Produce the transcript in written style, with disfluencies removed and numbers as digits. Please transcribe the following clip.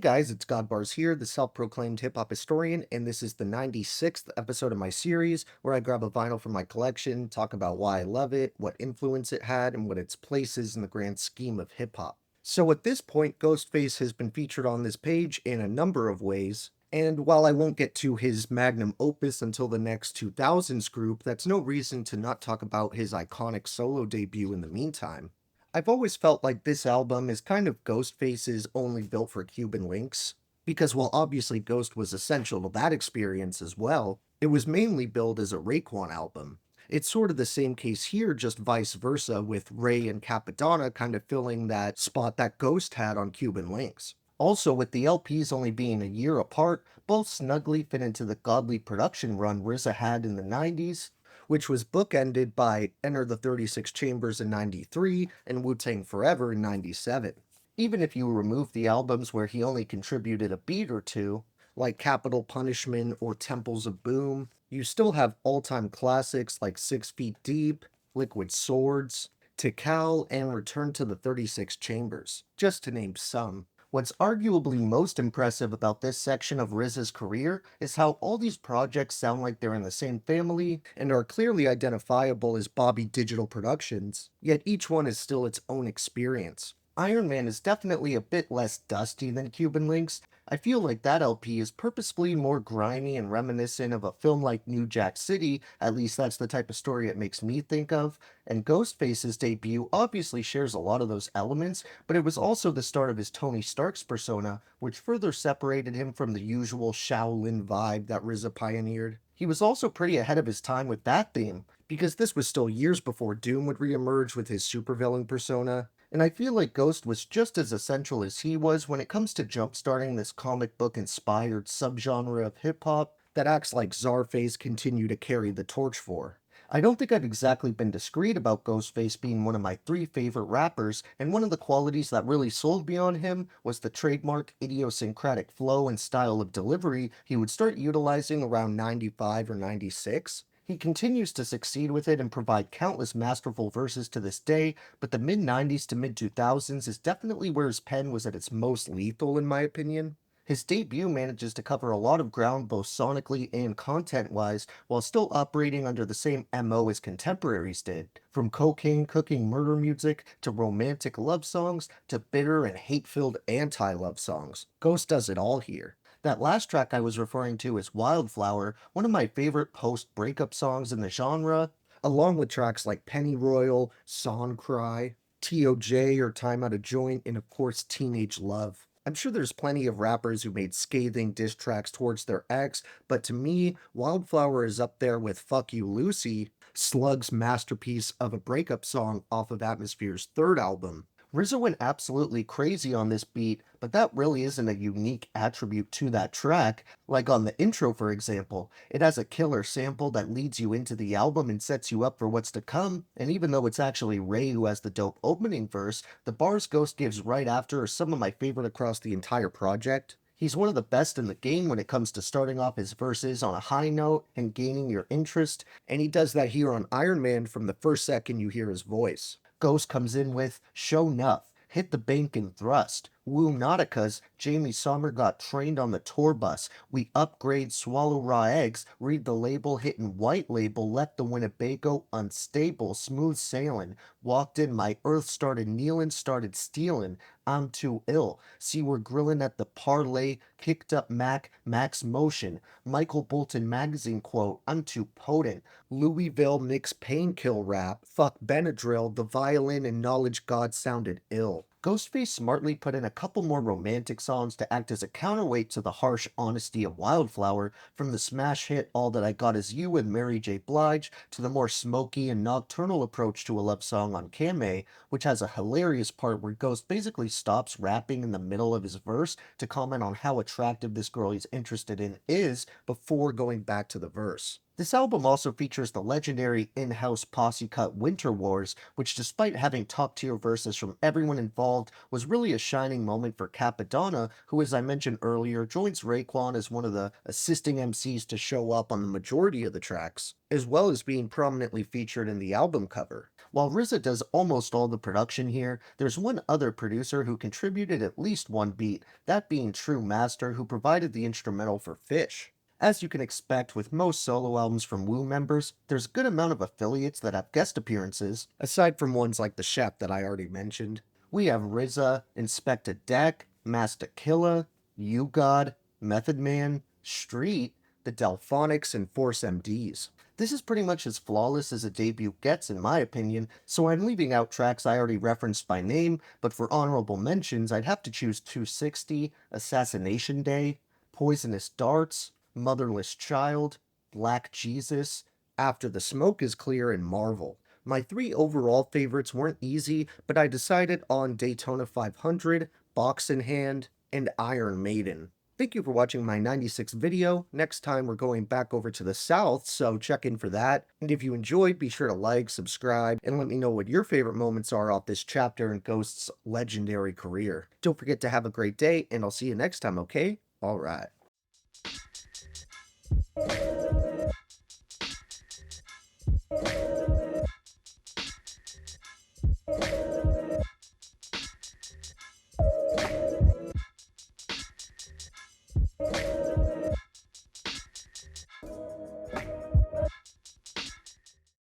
guys, it's Godbars here, the self-proclaimed hip-hop historian, and this is the 96th episode of my series where I grab a vinyl from my collection, talk about why I love it, what influence it had, and what its place is in the grand scheme of hip-hop. So at this point, Ghostface has been featured on this page in a number of ways, and while I won't get to his magnum opus until the next 2000s group, that's no reason to not talk about his iconic solo debut in the meantime. I've always felt like this album is kind of Ghostface's only built for Cuban links, because while obviously Ghost was essential to that experience as well, it was mainly billed as a Raekwon album. It's sort of the same case here, just vice versa, with Ray and Capadonna kind of filling that spot that Ghost had on Cuban links. Also, with the LPs only being a year apart, both snugly fit into the godly production run RZA had in the 90s, which was bookended by Enter the 36 Chambers in 93 and Wu-Tang Forever in 97. Even if you remove the albums where he only contributed a beat or two, like Capital Punishment or Temples of Boom, you still have all-time classics like 6 Feet Deep, Liquid Swords, Tikal, and Return to the 36 Chambers, just to name some. What's arguably most impressive about this section of RZA's career is how all these projects sound like they're in the same family and are clearly identifiable as Bobby Digital Productions, yet each one is still its own experience. Ironman is definitely a bit less dusty than Cuban Links. I feel like that LP is purposefully more grimy and reminiscent of a film like New Jack City, at least that's the type of story it makes me think of, and Ghostface's debut obviously shares a lot of those elements, but it was also the start of his Tony Stark's persona, which further separated him from the usual Shaolin vibe that RZA pioneered. He was also pretty ahead of his time with that theme, because this was still years before Doom would reemerge with his supervillain persona, and I feel like Ghost was just as essential as he was when it comes to jumpstarting this comic book inspired subgenre of hip hop that acts like Czarface continue to carry the torch for. I don't think I've exactly been discreet about Ghostface being one of my three favorite rappers, and one of the qualities that really sold me on him was the trademark idiosyncratic flow and style of delivery he would start utilizing around 95 or 96. He continues to succeed with it and provide countless masterful verses to this day, but the mid 90s to mid 2000s is definitely where his pen was at its most lethal, in my opinion. His debut manages to cover a lot of ground both sonically and content-wise, while still operating under the same MO as contemporaries did. From cocaine cooking murder music, to romantic love songs, to bitter and hate-filled anti-love songs. Ghost does it all here. That last track I was referring to is Wildflower, one of my favorite post-breakup songs in the genre, along with tracks like Pennyroyal, Song Cry, TOJ or Time Out of Joint, and of course Teenage Love. I'm sure there's plenty of rappers who made scathing diss tracks towards their ex, but to me, Wildflower is up there with Fuck You Lucy, Slug's masterpiece of a breakup song off of Atmosphere's third album. RZA went absolutely crazy on this beat, but that really isn't a unique attribute to that track. Like on the intro, for example, it has a killer sample that leads you into the album and sets you up for what's to come, and even though it's actually Ray who has the dope opening verse, the bars Ghost gives right after are some of my favorite across the entire project. He's one of the best in the game when it comes to starting off his verses on a high note and gaining your interest, and he does that here on Iron Man from the first second you hear his voice. Ghost comes in with Show Nuff, Hit the Bank and Thrust, Woo Nautica's Jamie Sommer got trained on the tour bus, We Upgrade Swallow Raw Eggs, Read the Label hitting White Label, Left the Winnebago Unstable, Smooth Sailing, Walked in My Earth started kneeling, started stealing, I'm too ill, See we're grilling at the parlay, Kicked up Mac, Max Motion, Michael Bolton magazine quote, I'm too potent, Louisville mix painkill rap, fuck Benadryl, the violin and knowledge god sounded ill. Ghostface smartly put in a couple more romantic songs to act as a counterweight to the harsh honesty of Wildflower, from the smash hit All That I Got Is You with Mary J. Blige, to the more smoky and nocturnal approach to a love song on Kame, which has a hilarious part where Ghost basically stops rapping in the middle of his verse to comment on how attractive this girl he's interested in is before going back to the verse. This album also features the legendary in-house posse cut Winter Wars, which despite having top-tier verses from everyone involved, was really a shining moment for Capadonna, who as I mentioned earlier, joins Raekwon as one of the assisting MCs to show up on the majority of the tracks, as well as being prominently featured in the album cover. While RZA does almost all the production here, there's one other producer who contributed at least one beat, that being True Master, who provided the instrumental for Fish. As you can expect with most solo albums from Wu members, there's a good amount of affiliates that have guest appearances, aside from ones like the Chef that I already mentioned. We have RZA, Inspector Deck, Master Killah, You God, Method Man, Street, the Delphonics, and Force MDs. This is pretty much as flawless as a debut gets in my opinion, so I'm leaving out tracks I already referenced by name, but for honorable mentions I'd have to choose 260, Assassination Day, Poisonous Darts, Motherless Child, Black Jesus, After the Smoke is Clear, and Marvel. My three overall favorites weren't easy, but I decided on Daytona 500, Box in Hand, and Iron Maiden. Thank you for watching my 96 video. Next time we're going back over to the South, so check in for that. And if you enjoyed, be sure to like, subscribe, and let me know what your favorite moments are off this chapter in Ghost's legendary career. Don't forget to have a great day, and I'll see you next time, okay? Alright.